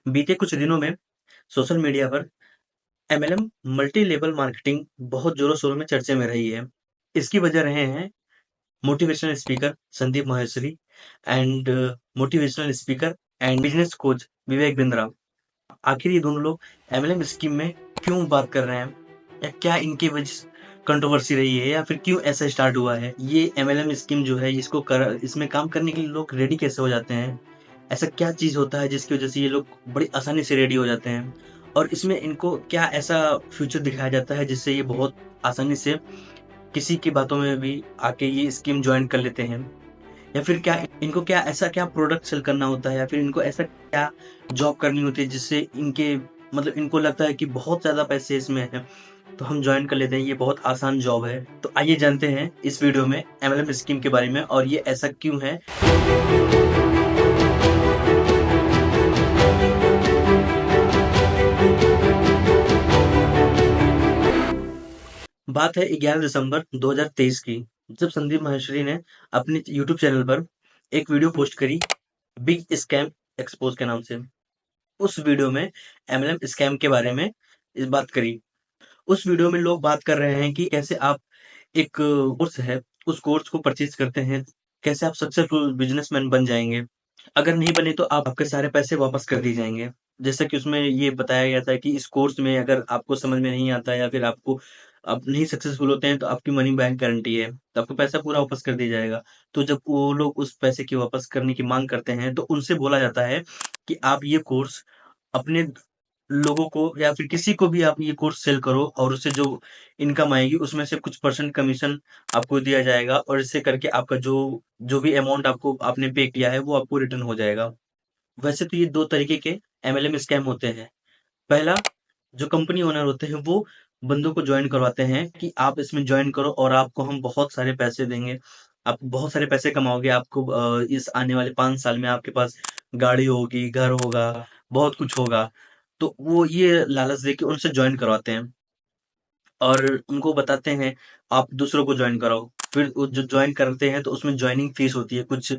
बीते कुछ दिनों में सोशल मीडिया पर एमएलएम मल्टी लेवल मार्केटिंग बहुत जोरों शोरों में चर्चे में रही है। इसकी वजह रहे हैं motivational speaker Sandeep Maheshwari and motivational speaker and business coach Vivek Bindra. आखिर ये दोनों लोग एमएलएम स्कीम में क्यों बात कर रहे हैं, या क्या इनकी वजह कंट्रोवर्सी रही है, या फिर क्यों ऐसा स्टार्ट हुआ है। ये एमएलएम स्कीम जो है इसमें काम करने के लिए लोग रेडी कैसे हो जाते हैं। ऐसा क्या चीज होता है जिसकी वजह से ये लोग बड़ी आसानी से रेडी हो जाते हैं, और इसमें इनको क्या ऐसा फ्यूचर दिखाया जाता है जिससे ये बहुत आसानी से किसी की बातों में भी आके ये स्कीम ज्वाइन कर लेते हैं। या फिर क्या ऐसा क्या प्रोडक्ट सेल करना होता है, या फिर इनको ऐसा क्या जॉब करनी होती है जिससे इनके मतलब इनको लगता है कि बहुत ज़्यादा पैसे इसमें हैं, तो हम जॉइन कर लेते हैं, ये बहुत आसान जॉब है। तो आइए जानते हैं इस वीडियो में एमएलएम स्कीम के बारे में, और ये ऐसा क्यों है। बात है 11 दिसंबर 2023 की, जब संदीप माहेश्वरी ने अपने यूट्यूब चैनल पर एक वीडियो पोस्ट करी, बिग स्कैम एक्सपोज के नाम से। उस वीडियो में एमएलएम स्कैम के बारे में इस बात करी। उस वीडियो में लोग बात कर रहे हैं कि कैसे आप एक कोर्स है, उस कोर्स को परचेज करते हैं, कैसे आप सक्सेसफुल बिजनेसमैन बन जाएंगे। अगर नहीं बने तो आपके सारे पैसे वापस कर दिए जाएंगे। जैसा कि उसमें ये बताया गया था कि इस कोर्स में अगर आपको समझ में नहीं आता, या फिर आप नहीं सक्सेसफुल होते हैं, तो आपकी मनी बैक गारंटी है, तो आपका पैसा पूरा वापस कर दिया जाएगा। तो जब वो लोग उस पैसे की वापस करने की मांग करते हैं, तो उनसे बोला जाता है कि आप ये कोर्स अपने लोगों को या फिर किसी को भी आप ये कोर्स सेल करो, और उससे जो इनकम आएगी उसमें से कुछ परसेंट कमीशन आपको दिया जाएगा, और इससे करके आपका जो जो भी अमाउंट आपको आपने पे किया है वो आपको रिटर्न हो जाएगा। वैसे तो ये दो तरीके के एमएलएम स्कैम होते हैं। पहला, जो कंपनी ओनर होते हैं वो बंदों को ज्वाइन करवाते हैं कि आप इसमें ज्वाइन करो और आपको हम बहुत सारे पैसे देंगे, आप बहुत सारे पैसे कमाओगे, आपको इस आने वाले 5 साल में आपके पास गाड़ी होगी, घर होगा, बहुत कुछ होगा। तो वो ये लालच देके उनसे ज्वाइन करवाते हैं, और उनको बताते हैं आप दूसरों को ज्वाइन कराओ। फिर वो जो ज्वाइन करते हैं तो उसमें ज्वाइनिंग फीस होती है कुछ,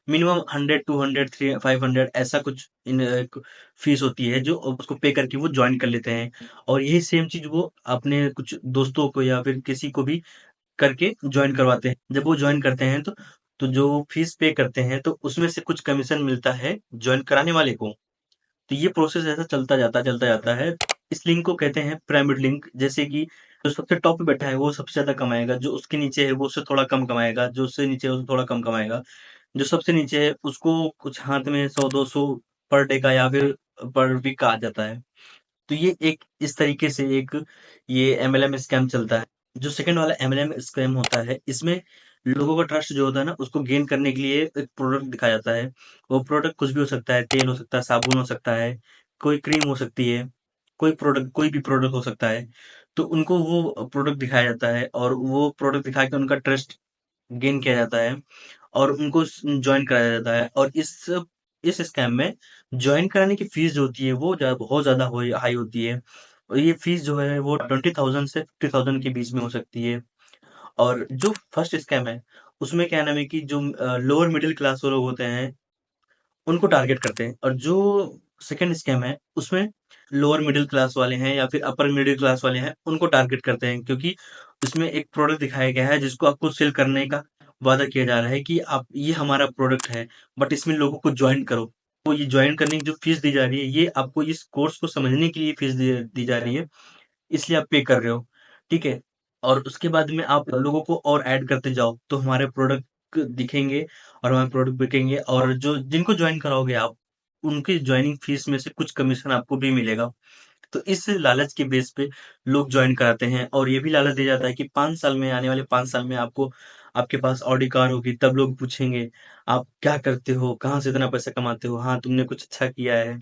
मिनिमम 100 200 500 ऐसा कुछ फीस होती है, जो उसको पे करके वो ज्वाइन कर लेते हैं। और यही सेम चीज वो अपने कुछ दोस्तों को या फिर किसी को भी करके ज्वाइन करवाते हैं। जब वो ज्वाइन करते हैं तो जो फीस पे करते हैं तो उसमें से कुछ कमीशन मिलता है ज्वाइन कराने वाले को। तो ये प्रोसेस ऐसा चलता जाता है। इस लिंक को कहते हैं पिरामिड लिंक। जैसे कि जो सबसे टॉप पे बैठा है वो सबसे ज़्यादा कमाएगा, जो उसके नीचे है वो उससे थोड़ा कम कमाएगा, जो उससे नीचे है उससे थोड़ा कम कमाएगा। जो सबसे नीचे है उसको कुछ हाथ में 100 200 पर डे का या फिर पर वीक का आ जाता है। तो ये एक इस तरीके से एक ये एमएलएम स्कैम चलता है। जो सेकंड वाला एमएलएम स्कैम होता है, इसमें लोगों का ट्रस्ट जो होता है ना, उसको गेन करने के लिए एक प्रोडक्ट दिखाया जाता है। वो प्रोडक्ट कुछ भी हो सकता है, तेल हो सकता है, साबुन हो सकता है, कोई क्रीम हो सकती है, कोई भी प्रोडक्ट हो सकता है। तो उनको वो प्रोडक्ट दिखाया जाता है, और वो प्रोडक्ट दिखा के उनका ट्रस्ट गेन किया जाता है, और उनको ज्वाइन कराया जाता है। और इस स्कैम में ज्वाइन कराने की फीस जो होती है वो बहुत ज्यादा हाई होती है। और ये फीस जो है वो 20,000 से 50,000 के बीच में हो सकती है। और जो फर्स्ट स्कैम है उसमें क्या नाम है कि जो लोअर मिडिल क्लास लोग होते हैं उनको टारगेट करते हैं, और जो सेकंड स्कैम है उसमें लोअर मिडिल क्लास वाले हैं या फिर अपर मिडिल क्लास वाले हैं उनको टारगेट करते हैं, क्योंकि उसमें एक प्रोडक्ट दिखाया गया है जिसको आपको सेल करने का वादा किया जा रहा है कि आप ये हमारा प्रोडक्ट है, बट इसमें लोगों को ज्वाइन करो। तो ये ज्वाइन करने की जो फीस दी जा रही है, ये आपको इस कोर्स को समझने के लिए फीस दी जा रही है, इसलिए आप पे कर रहे हो। ठीक है? और उसके बाद में आप लोगों को और ऐड करते जाओ, तो हमारे प्रोडक्ट दिखेंगे और हमारे प्रोडक्ट बिकेंगे, और जो जिनको जॉइन कराओगे आप, उनकी जॉइनिंग फीस में से कुछ कमीशन आपको भी मिलेगा। तो इस लालच के बेस पे लोग जॉइन कराते हैं, और ये भी लालच दिया जाता है कि 5 साल में, आने वाले 5 साल में आपको आपके पास ऑडी कार होगी, तब लोग पूछेंगे आप क्या करते हो, कहाँ से इतना पैसा कमाते हो, हाँ तुमने कुछ अच्छा किया है,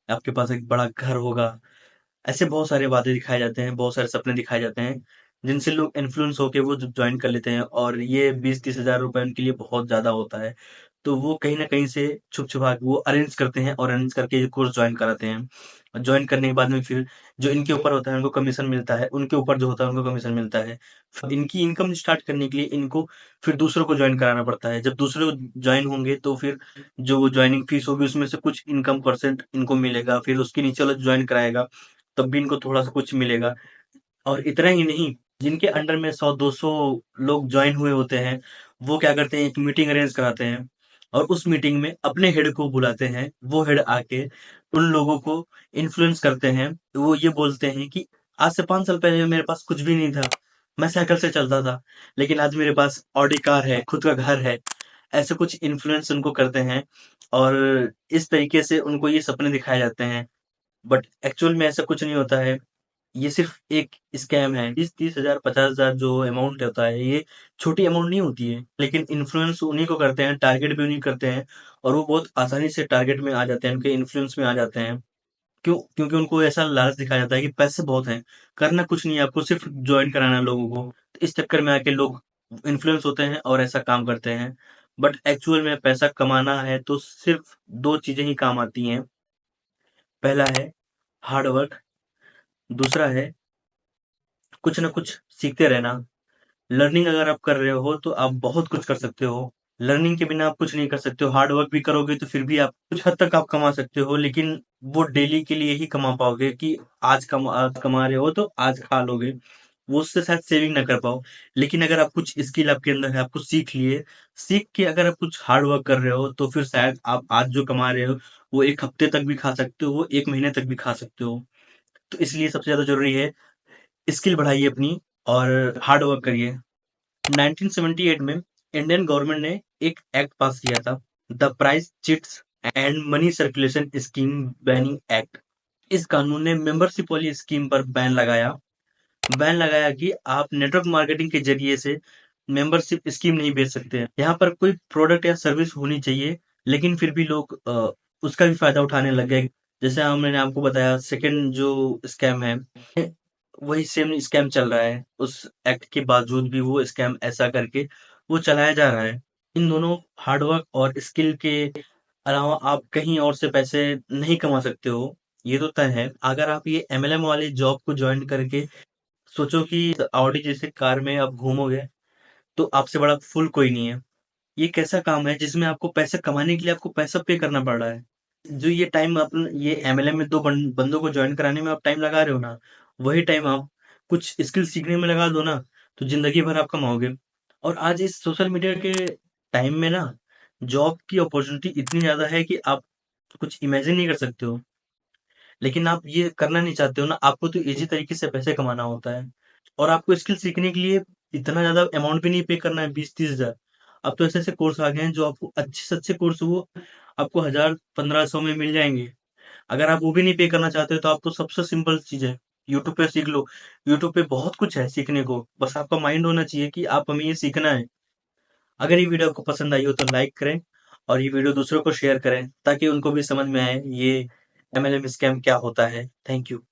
आपके पास एक बड़ा घर होगा। ऐसे बहुत सारे वादे दिखाए जाते हैं, बहुत सारे सपने दिखाए जाते हैं, जिनसे लोग इन्फ्लुएंस होके वो ज्वाइन कर लेते हैं, और ये 20-30 हज़ार रुपए उनके लिए बहुत ज़्यादा होता है। तो वो कहीं न कहीं से छुप-छुपा के वो अरेंज करते हैं और अरेंज करके ये कोर्स जॉइन कराते हैं। जॉइन करने के बाद में फिर जो इनके ऊपर होता है उनको कमीशन मिलता है, उनके ऊपर जो होता है उनको कमीशन मिलता है। फिर इनकी इनकम स्टार्ट करने के लिए इनको फिर दूसरों को जॉइन कराना पड़ता है। जब दूसरे जॉइन होंगे तो फिर जो जॉइनिंग फीस होगी उसमें से कुछ इनकम परसेंट इनको मिलेगा, फिर उसके नीचे वाला जॉइन कराएगा, तब भी इनको थोड़ा-सा कुछ मिलेगा। और इतना ही नहीं, जिनके अंडर में 100-200 लोग जॉइन हुए होते हैं, वो क्या करते हैं, एक मीटिंग अरेंज कराते हैं और उस मीटिंग में अपने हेड को बुलाते हैं। वो हेड आके उन लोगों को इन्फ्लुएंस करते हैं। वो ये बोलते हैं कि आज से 5 साल पहले मेरे पास कुछ भी नहीं था, मैं साइकिल से चलता था, लेकिन आज मेरे पास ऑडी कार है, खुद का घर है। ऐसे कुछ इन्फ्लुएंस उनको करते हैं और इस तरीके से उनको ये सपने दिखाए जाते हैं। बट एक्चुअल में ऐसा कुछ नहीं होता है। ये सिर्फ एक स्कैम है। 20-30 हज़ार 50 हज़ार जो अमाउंट होता है, ये छोटी अमाउंट नहीं होती है, लेकिन इन्फ्लुएंस उन्हीं को करते हैं, टारगेट भी उन्हीं करते हैं और वो बहुत आसानी से टारगेट में आ जाते हैं, उनके इन्फ्लुएंस में आ जाते हैं। क्यों? क्योंकि उनको ऐसा लालच दिखाया जाता है कि पैसे बहुत हैं, करना कुछ नहीं है, आपको सिर्फ जॉइन कराना है लोगों को। तो इस चक्कर में आके लोग इन्फ्लुएंस होते हैं और ऐसा काम करते हैं। बट एक्चुअल में पैसा कमाना है तो सिर्फ 2 चीज़ें ही काम आती हैं। पहला है हार्ड वर्क, दूसरा है कुछ ना कुछ सीखते रहना। लर्निंग अगर आप कर रहे हो तो आप बहुत कुछ कर सकते हो। लर्निंग के बिना आप कुछ नहीं कर सकते हो। हार्ड वर्क भी करोगे तो फिर भी आप कुछ हद तक आप कमा सकते हो, लेकिन वो डेली के लिए ही कमा पाओगे कि आज कमा रहे हो तो आज खा लोगे। वो उससे शायद सेविंग ना कर पाओ। लेकिन अगर आप कुछ स्किल आपके अंदर है, आप कुछ सीख लिए, सीख के अगर आप कुछ हार्ड वर्क कर रहे हो तो फिर शायद आप आज जो कमा रहे हो वो 1 हफ्ते तक भी खा सकते हो, 1 महीने तक भी खा सकते हो। तो इसलिए सबसे ज़्यादा ज़रूरी है स्किल बढ़ाइए अपनी और हार्ड वर्क करिए। 1978 में इंडियन गवर्नमेंट ने एक एक्ट पास किया था, the price chits and money circulation scheme banning act. इस कानून ने मेंबरशिप वाली स्कीम पर बैन लगाया कि आप नेटवर्क मार्केटिंग के जरिए से मेंबरशिप स्कीम नहीं बेच सकते हैं। यहाँ पर कोई प्रोडक्ट या सर्विस होनी चाहिए, लेकिन फिर भी लोग उसका भी फायदा उठाने लग गए। जैसे मैंने आपको बताया सेकंड जो स्कैम है, वही सेम स्कैम चल रहा है। उस एक्ट के बावजूद भी वो स्कैम ऐसा करके वो चलाया जा रहा है। इन दोनों हार्डवर्क और स्किल के अलावा आप कहीं और से पैसे नहीं कमा सकते हो, ये तो तय है। अगर आप ये एमएलएम वाली जॉब को ज्वाइन करके सोचो कि ऑडी जैसे कार में आप घूमोगे, तो आपसे बड़ा फूल कोई नहीं है। ये कैसा काम है जिसमें आपको पैसे कमाने के लिए आपको पैसा पे करना पड़ रहा है। जो ये टाइम अपन ये एमएलएम में 2 बंदों को जॉइन कराने में आप टाइम लगा रहे हो ना, वही टाइम आप कुछ स्किल सीखने में लगा दो ना, तो ज़िंदगी भर आप कमाओगे। और आज इस सोशल मीडिया के टाइम में ना, जॉब की अपॉर्च्युनिटी इतनी ज़्यादा है कि आप कुछ इमेजिन नहीं कर सकते हो। लेकिन आप ये करना नहीं चाहते हो ना, आपको तो ईज़ी तरीके से पैसे कमाना होता है। और आपको स्किल सीखने के लिए इतना ज़्यादा अमाउंट भी नहीं पे करना है 20-30 हज़ार। अब तो ऐसे-ऐसे कोर्स आ गए हैं जो आपको अच्छे से अच्छे कोर्स वो आपको 1000-1500 में मिल जाएँगे। अगर आप वो भी नहीं पे करना चाहते हो तो आप तो सबसे सिंपल चीज़ है, यूट्यूब पे सीख लो। यूट्यूब पे बहुत कुछ है सीखने को, बस आपका माइंड होना चाहिए कि आप हमें ये सीखना है। अगर ये वीडियो आपको पसंद आई हो तो लाइक करें और ये वीडियो दूसरों को शेयर करें ताकि उनको भी समझ में आए ये एमएलएम स्कैम क्या होता है। Thank you.